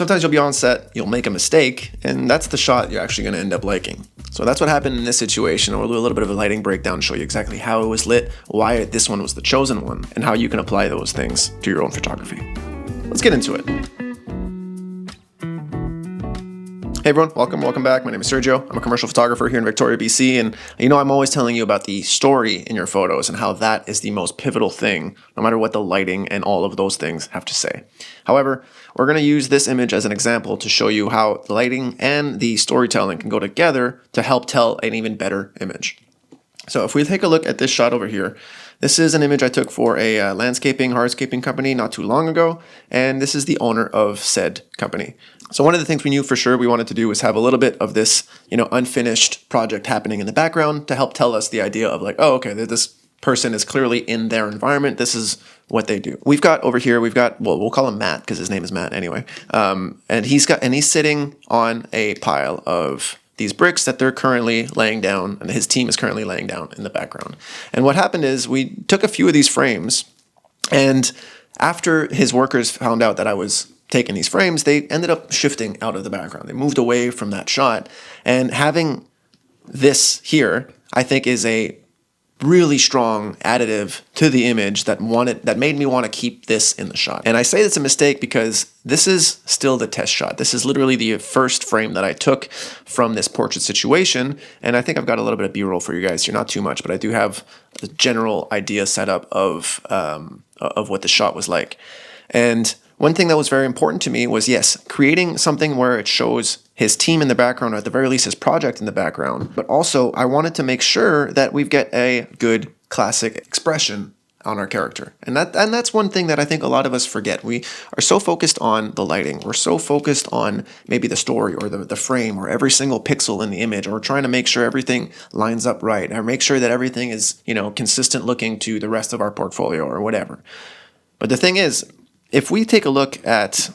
Sometimes you'll be on set, you'll make a mistake, and that's the shot you're actually going to end up liking. So that's what happened in this situation. We'll do a little bit of a lighting breakdown to show you exactly how it was lit, why this one was the chosen one, and how you can apply those things to your own photography. Let's get into it. Hey everyone, welcome back. My name is Sergio. I'm a commercial photographer here in Victoria, BC, and I'm always telling you about the story in your photos and how that is the most pivotal thing, no matter what the lighting and all of those things have to say. However, we're going to use this image as an example to show you how the lighting and the storytelling can go together to help tell an even better image. So if we take a look at this shot over here, this is an image I took for a landscaping, hardscaping company not too long ago, and this is the owner of said company. So one of the things we knew for sure we wanted to do was have a little bit of this, unfinished project happening in the background to help tell us the idea of like, oh, okay, this person is clearly in their environment. This is what they do. We've got, we'll call him Matt because his name is Matt anyway. And he's sitting on a pile of these bricks that they're currently laying down, and his team is currently laying down in the background. And what happened is we took a few of these frames, and after his workers found out that I was taking these frames, they ended up shifting out of the background. They moved away from that shot, and having this here, I think, is a really strong additive to the image that made me want to keep this in the shot. And I say it's a mistake because this is still the test shot. This is literally the first frame that I took from this portrait situation, and I think I've got a little bit of B-roll for you guys here, not too much, but I do have a general idea set up of what the shot was like. And one thing that was very important to me was, yes, creating something where it shows his team in the background, or at the very least his project in the background, but also I wanted to make sure that we get a good classic expression on our character. And that's one thing that I think a lot of us forget. We are so focused on the lighting. We're so focused on maybe the story or the frame or every single pixel in the image, or trying to make sure everything lines up right, or make sure that everything is, consistent looking to the rest of our portfolio or whatever. But the thing is, if we take a look at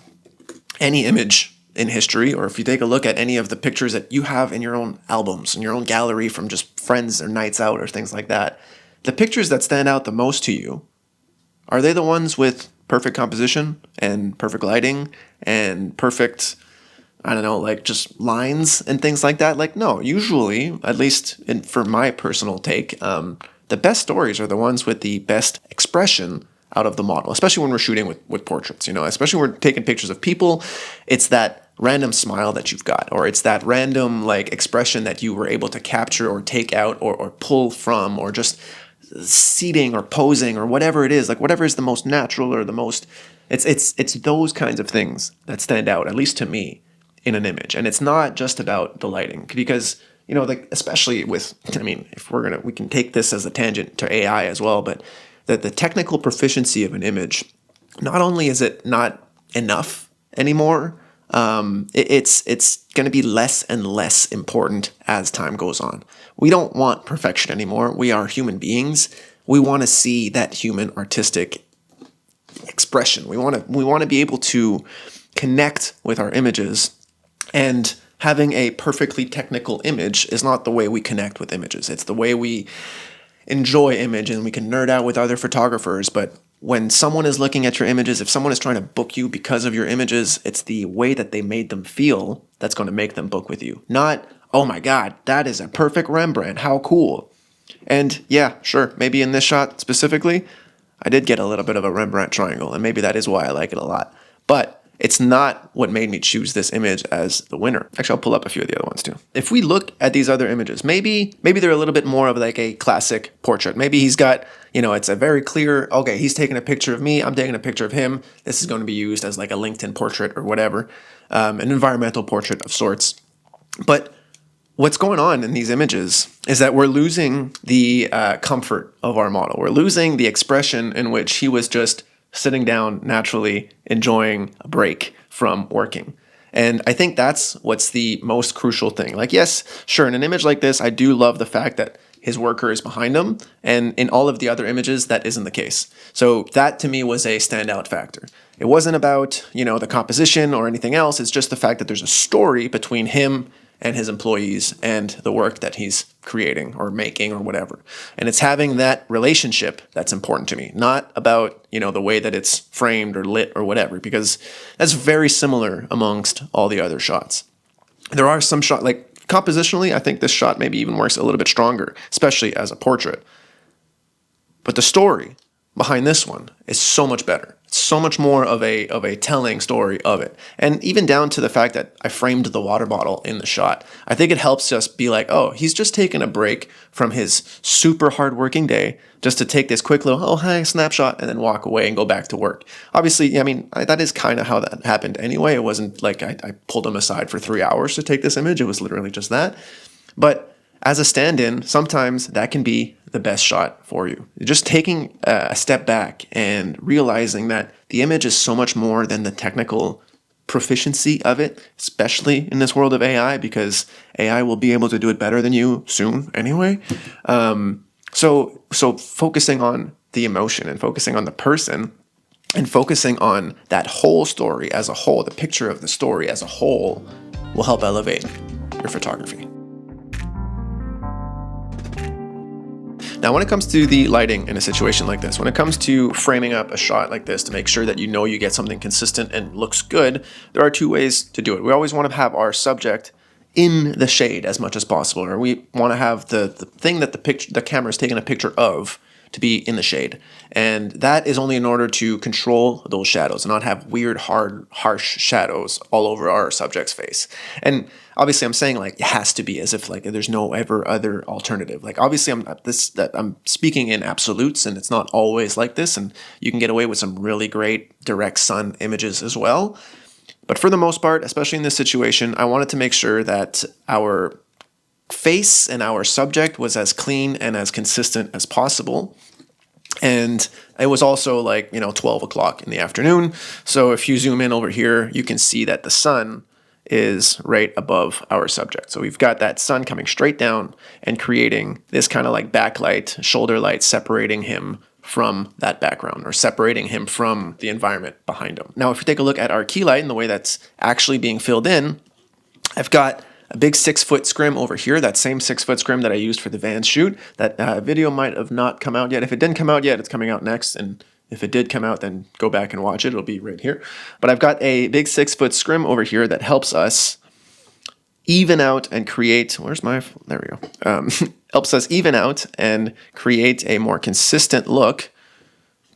any image in history, or if you take a look at any of the pictures that you have in your own albums, in your own gallery from just friends or nights out or things like that, the pictures that stand out the most to you, are they the ones with perfect composition and perfect lighting and perfect, just lines and things like that? Like, no, usually, at least for my personal take, the best stories are the ones with the best expression out of the model, especially when we're shooting with portraits, especially when we're taking pictures of people. It's that random smile that you've got, or it's that random expression that you were able to capture or take out or pull from, or just seating or posing or whatever it is, whatever is the most natural or the most, it's those kinds of things that stand out, at least to me, in an image. And it's not just about the lighting, because especially with, if we can take this as a tangent to AI as well, but that the technical proficiency of an image, not only is it not enough anymore, it's going to be less and less important as time goes on. We don't want perfection anymore. We are human beings. We want to see that human artistic expression. We want to be able to connect with our images, and having a perfectly technical image is not the way we connect with images. It's the way we enjoy image, and we can nerd out with other photographers. But when someone is looking at your images, if someone is trying to book you because of your images, it's the way that they made them feel that's going to make them book with you. Not, oh my God, that is a perfect Rembrandt, how cool. And yeah, sure, maybe in this shot specifically, I did get a little bit of a Rembrandt triangle, and maybe that is why I like it a lot. But it's not what made me choose this image as the winner. Actually, I'll pull up a few of the other ones too. If we look at these other images, maybe they're a little bit more of a classic portrait. Maybe he's got, it's a very clear, okay, he's taking a picture of me, I'm taking a picture of him. This is going to be used as a LinkedIn portrait or whatever, an environmental portrait of sorts. But what's going on in these images is that we're losing the comfort of our model. We're losing the expression in which he was just sitting down naturally, enjoying a break from working. And I think that's what's the most crucial thing. Yes, sure, in an image like this, I do love the fact that his worker is behind him, and in all of the other images, that isn't the case. So that to me was a standout factor. It wasn't about, the composition or anything else. It's just the fact that there's a story between him and his employees and the work that he's creating or making or whatever. And it's having that relationship that's important to me, not about, the way that it's framed or lit or whatever, because that's very similar amongst all the other shots. There are some shots, like compositionally, I think this shot maybe even works a little bit stronger, especially as a portrait. But the story behind this one is so much better. It's so much more of a telling story of it. And even down to the fact that I framed the water bottle in the shot. I think it helps us be like, oh, he's just taking a break from his super hardworking day just to take this quick little, oh, hi, snapshot, and then walk away and go back to work. Obviously, that is kind of how that happened anyway. It wasn't like I pulled him aside for 3 hours to take this image. It was literally just that. But as a stand-in, sometimes that can be the best shot for you. Just taking a step back and realizing that the image is so much more than the technical proficiency of it, especially in this world of AI, because AI will be able to do it better than you soon anyway. So focusing on the emotion and focusing on the person and focusing on that whole story as a whole, the picture of the story as a whole, will help elevate your photography. Now, when it comes to the lighting in a situation like this, when it comes to framing up a shot like this to make sure that you get something consistent and looks good, there are two ways to do it. We always want to have our subject in the shade as much as possible, or we want to have the thing that the camera is taking a picture of to be in the shade. And that is only in order to control those shadows and not have weird, hard, harsh shadows all over our subject's face. And obviously I'm saying like it has to be, as if like there's no ever other alternative. Like obviously I'm speaking in absolutes, and it's not always like this, and you can get away with some really great direct sun images as well. But for the most part, especially in this situation, I wanted to make sure that our face and our subject was as clean and as consistent as possible. And it was also like, 12 o'clock in the afternoon. So if you zoom in over here, you can see that the sun is right above our subject. So we've got that sun coming straight down and creating this kind of like backlight, shoulder light, separating him from that background, or separating him from the environment behind him. Now, if you take a look at our key light and the way that's actually being filled in, I've got a big 6-foot scrim over here, that same 6-foot scrim that I used for the van shoot. That video might have not come out yet. If it didn't come out yet, it's coming out next. And if it did come out, then go back and watch it. It'll be right here. But I've got a big 6-foot scrim over here that helps us even out and create, there we go. Helps us even out and create a more consistent look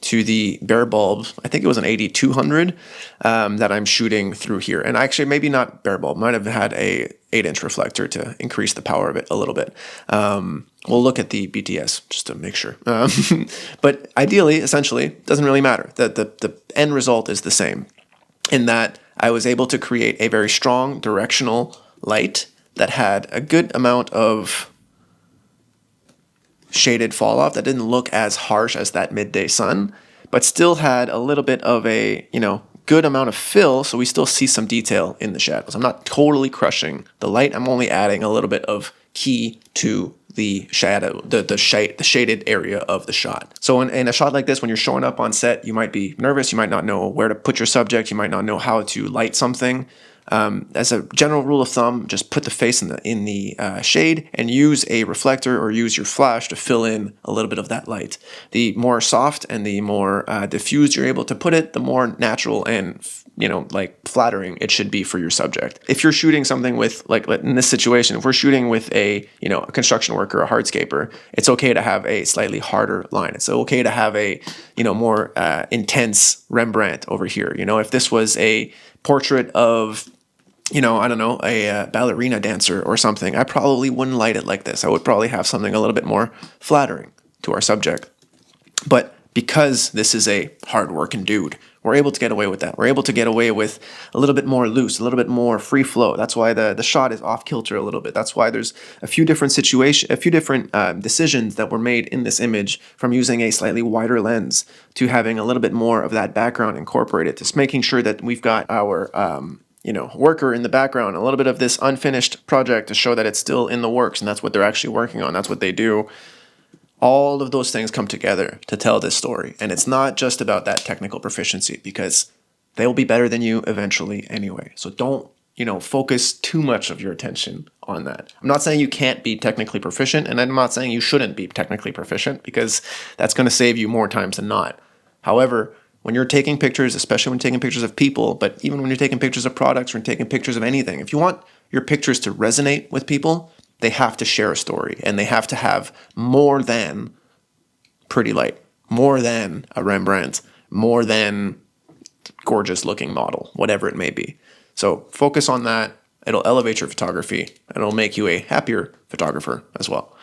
to the bare bulb. I think it was an 8200 that I'm shooting through here. And actually, maybe not bare bulb, might have had a 8-inch reflector to increase the power of it a little bit. We'll look at the BTS just to make sure. But ideally, essentially, doesn't really matter. The end result is the same, in that I was able to create a very strong directional light that had a good amount of shaded fall off that didn't look as harsh as that midday sun, but still had a little bit of a, good amount of fill, so we still see some detail in the shadows. I'm not totally crushing the light. I'm only adding a little bit of key to the shadow, the shaded area of the shot. So in a shot like this, when you're showing up on set, you might be nervous. You might not know where to put your subject. You might not know how to light something. As a general rule of thumb, just put the face in the shade and use a reflector or use your flash to fill in a little bit of that light. The more soft and the more diffused you're able to put it, the more natural and flattering it should be for your subject. If you're shooting something with, like in this situation, if we're shooting with a construction worker, a hardscaper, it's okay to have a slightly harder line. It's okay to have a more intense Rembrandt over here. If this was a portrait of a ballerina dancer or something, I probably wouldn't light it like this. I would probably have something a little bit more flattering to our subject. But because this is a hard-working dude, we're able to get away with that. We're able to get away with a little bit more loose, a little bit more free flow. That's why the shot is off kilter a little bit. That's why there's a few different decisions that were made in this image, from using a slightly wider lens to having a little bit more of that background incorporated, just making sure that we've got our worker in the background, a little bit of this unfinished project to show that it's still in the works, and that's what they're actually working on. That's what they do. All of those things come together to tell this story. And it's not just about that technical proficiency, because they will be better than you eventually anyway. So don't, focus too much of your attention on that. I'm not saying you can't be technically proficient, and I'm not saying you shouldn't be technically proficient, because that's going to save you more times than not. However, when you're taking pictures, especially when you're taking pictures of people, but even when you're taking pictures of products or taking pictures of anything, if you want your pictures to resonate with people, they have to share a story, and they have to have more than pretty light, more than a Rembrandt, more than gorgeous looking model, whatever it may be. So focus on that. It'll elevate your photography, and it'll make you a happier photographer as well.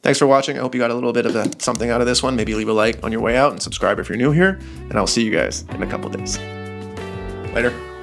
Thanks for watching. I hope you got a little bit of something out of this one. Maybe leave a like on your way out and subscribe if you're new here, and I'll see you guys in a couple days. Later.